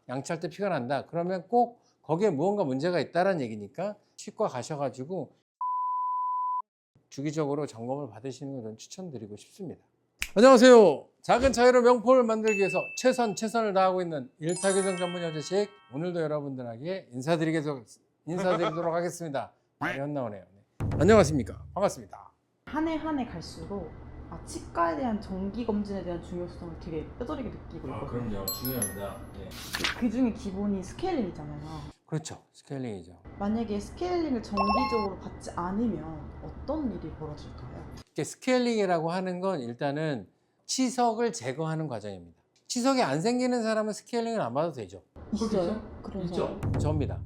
양치할 때 피가 난다. 그러면 꼭 거기에 무언가 문제가 있다는 얘기니까 치과 가셔가지고 주기적으로 점검을 받으시는 걸 저는 추천드리고 싶습니다. 안녕하세요. 작은 차이로 명품을 만들기 위해서 최선을 다하고 있는 일타교정 전문 여자식, 오늘도 여러분들에게 인사드리도록 하겠습니다. 말이 헛나오네요. 네. 안녕하십니까. 반갑습니다. 한 해 한 해 갈수록 치과에 대한 정기 검진에 대한 중요성을 되게 뼈저리게 느끼고 있거든요. 그럼요. 중요합니다. 네. 그 중에 기본이 스케일링이잖아요. 그렇죠. 스케일링이죠. 만약에 스케일링을 정기적으로 받지 않으면 어떤 일이 벌어질까요? 스케일링이라고 하는 건 일단은 치석을 제거하는 과정입니다. 치석이 안 생기는 사람은 스케일링을 안 받아도 되죠. 있어요? 그런 사람? 저입니다.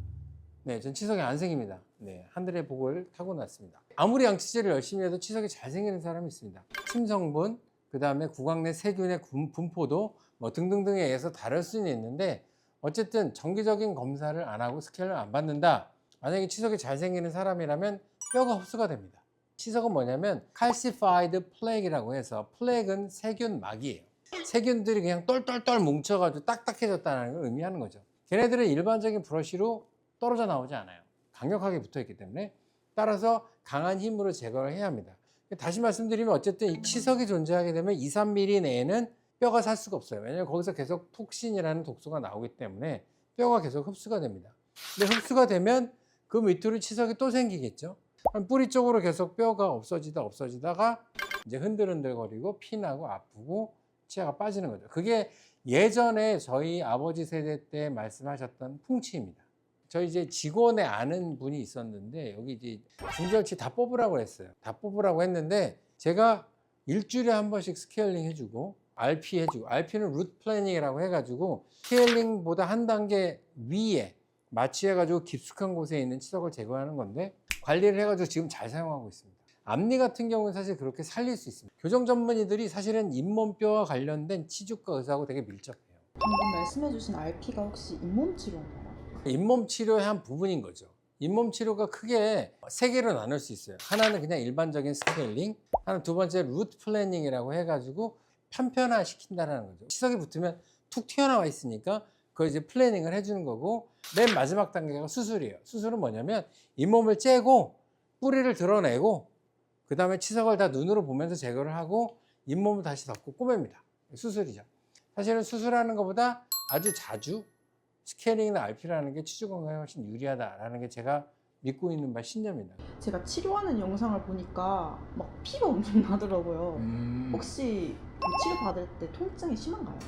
네, 전 치석이 안 생깁니다. 네, 하늘의 복을 타고났습니다. 아무리 양치질을 열심히 해도 치석이 잘 생기는 사람이 있습니다. 침 성분, 그 다음에 구강 내 세균의 분포도 뭐 등등등에 의해서 다를 수는 있는데, 어쨌든 정기적인 검사를 안 하고 스케일을 안 받는다. 만약에 치석이 잘 생기는 사람이라면 뼈가 흡수가 됩니다. 치석은 뭐냐면 calcified plaque이라고 해서, 플렉은 세균막이에요. 세균들이 그냥 똘똘똘 뭉쳐가지고 딱딱해졌다는 걸 의미하는 거죠. 걔네들은 일반적인 브러쉬로 떨어져 나오지 않아요. 강력하게 붙어있기 때문에. 따라서 강한 힘으로 제거를 해야 합니다. 다시 말씀드리면 어쨌든 이 치석이 존재하게 되면 2, 3mm 내에는 뼈가 살 수가 없어요. 왜냐하면 거기서 계속 톡신이라는 독소가 나오기 때문에 뼈가 계속 흡수가 됩니다. 근데 흡수가 되면 그 밑으로 치석이 또 생기겠죠. 뿌리 쪽으로 계속 뼈가 없어지다가 이제 흔들흔들거리고 피나고 아프고 치아가 빠지는 거죠. 그게 예전에 저희 아버지 세대 때 말씀하셨던 풍치입니다. 저희 이제 직원에 아는 분이 있었는데, 여기 이제 중절치 다 뽑으라고 했어요. 다 뽑으라고 했는데, 제가 일주일에 한 번씩 스케일링 해주고 RP 해주고, RP는 루트 플래닝이라고 해가지고 스케일링보다 한 단계 위에 마취해가지고 깊숙한 곳에 있는 치석을 제거하는 건데, 관리를 해가지고 지금 잘 사용하고 있습니다. 앞니 같은 경우는 사실 그렇게 살릴 수 있습니다. 교정 전문의들이 사실은 잇몸뼈와 관련된 치주과 의사하고 되게 밀접해요. 방금 말씀해주신 RP가 혹시 잇몸 치료인가요? 잇몸 치료의 한 부분인 거죠. 잇몸 치료가 크게 세 개로 나눌 수 있어요. 하나는 그냥 일반적인 스케일링, 하나 두 번째 루트 플래닝이라고 해가지고 편편화 시킨다는 거죠. 치석이 붙으면 툭 튀어나와 있으니까 그걸 이제 플래닝을 해주는 거고, 맨 마지막 단계가 수술이에요. 수술은 뭐냐면 잇몸을 째고 뿌리를 드러내고, 그 다음에 치석을 다 눈으로 보면서 제거를 하고 잇몸을 다시 덮고 꼬맵니다. 수술이죠. 사실은 수술하는 것보다 아주 자주 스케일링이나 RP라는 게 치주 건강에 훨씬 유리하다라는 게 제가 믿고 있는 바 신념입니다. 제가 치료하는 영상을 보니까 막 피가 엄청 나더라고요. 혹시 치료 받을 때 통증이 심한가요?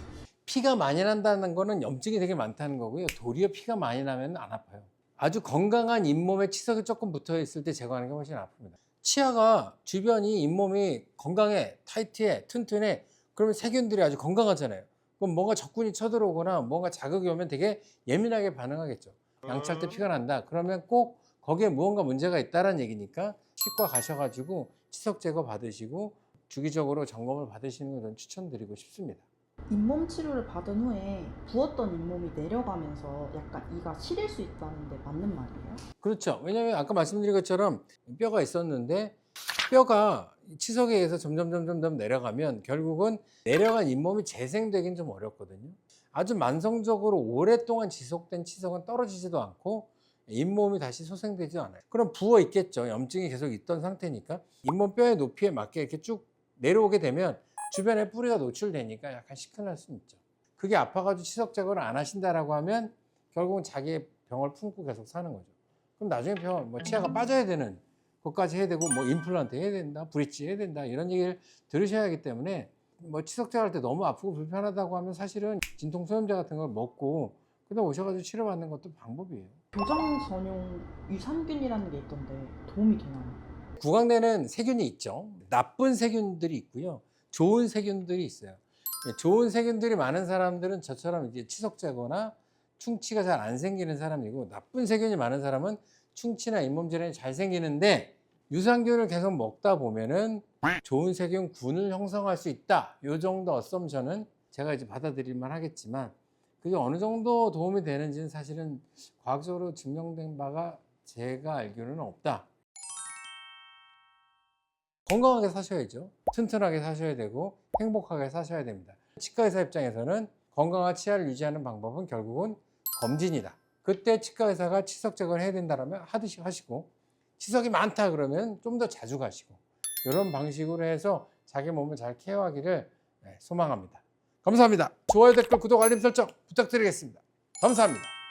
피가 많이 난다는 거는 염증이 되게 많다는 거고요. 도리어 피가 많이 나면 안 아파요. 아주 건강한 잇몸에 치석이 조금 붙어 있을 때 제거하는 게 훨씬 아픕니다. 치아가 주변이 잇몸이 건강해, 타이트해, 튼튼해. 그러면 세균들이 아주 건강하잖아요. 그럼 뭔가 적군이 쳐들어오거나 뭔가 자극이 오면 되게 예민하게 반응하겠죠. 양치할 때 피가 난다. 그러면 꼭 거기에 무언가 문제가 있다는 얘기니까 치과 가셔가지고 치석 제거 받으시고 주기적으로 점검을 받으시는 걸 저는 추천드리고 싶습니다. 잇몸 치료를 받은 후에 부었던 잇몸이 내려가면서 약간 이가 시릴 수 있다는데 맞는 말이에요? 그렇죠. 왜냐하면 아까 말씀드린 것처럼 뼈가 있었는데, 뼈가 치석에 의해서 점점 내려가면 결국은 내려간 잇몸이 재생되긴 좀 어렵거든요. 아주 만성적으로 오랫동안 지속된 치석은 떨어지지도 않고 잇몸이 다시 소생되지도 않아요. 그럼 부어 있겠죠. 염증이 계속 있던 상태니까. 잇몸 뼈의 높이에 맞게 이렇게 쭉 내려오게 되면 주변에 뿌리가 노출되니까 약간 시큰할 수는 있죠. 그게 아파가지고 치석 제거를 안 하신다라고 하면 결국은 자기의 병을 품고 계속 사는 거죠. 그럼 나중에 치아가 빠져야 되는 것까지 해야 되고, 임플란트 해야 된다, 브릿지 해야 된다, 이런 얘기를 들으셔야 하기 때문에, 치석 제거할 때 너무 아프고 불편하다고 하면 사실은 진통소염제 같은 걸 먹고 그다음 오셔가지고 치료받는 것도 방법이에요. 교정 전용 유산균이라는 게 있던데 도움이 되나요? 구강 내는 세균이 있죠. 나쁜 세균들이 있고요, 좋은 세균들이 있어요. 좋은 세균들이 많은 사람들은 저처럼 이제 치석 제거나 충치가 잘 안 생기는 사람이고, 나쁜 세균이 많은 사람은 충치나 잇몸 질환이 잘 생기는데, 유산균을 계속 먹다 보면은 좋은 세균군을 형성할 수 있다. 이 정도 어썸션은 제가 이제 받아들일 만 하겠지만, 그게 어느 정도 도움이 되는지는 사실은 과학적으로 증명된 바가 제가 알기로는 없다. 건강하게 사셔야죠. 튼튼하게 사셔야 되고 행복하게 사셔야 됩니다. 치과의사 입장에서는 건강한 치아를 유지하는 방법은 결국은 검진이다. 그때 치과 의사가 치석 제거를 해야 된다면 하듯이 하시고, 치석이 많다 그러면 좀 더 자주 가시고, 이런 방식으로 해서 자기 몸을 잘 케어하기를 소망합니다. 감사합니다. 좋아요, 댓글, 구독, 알림 설정 부탁드리겠습니다. 감사합니다.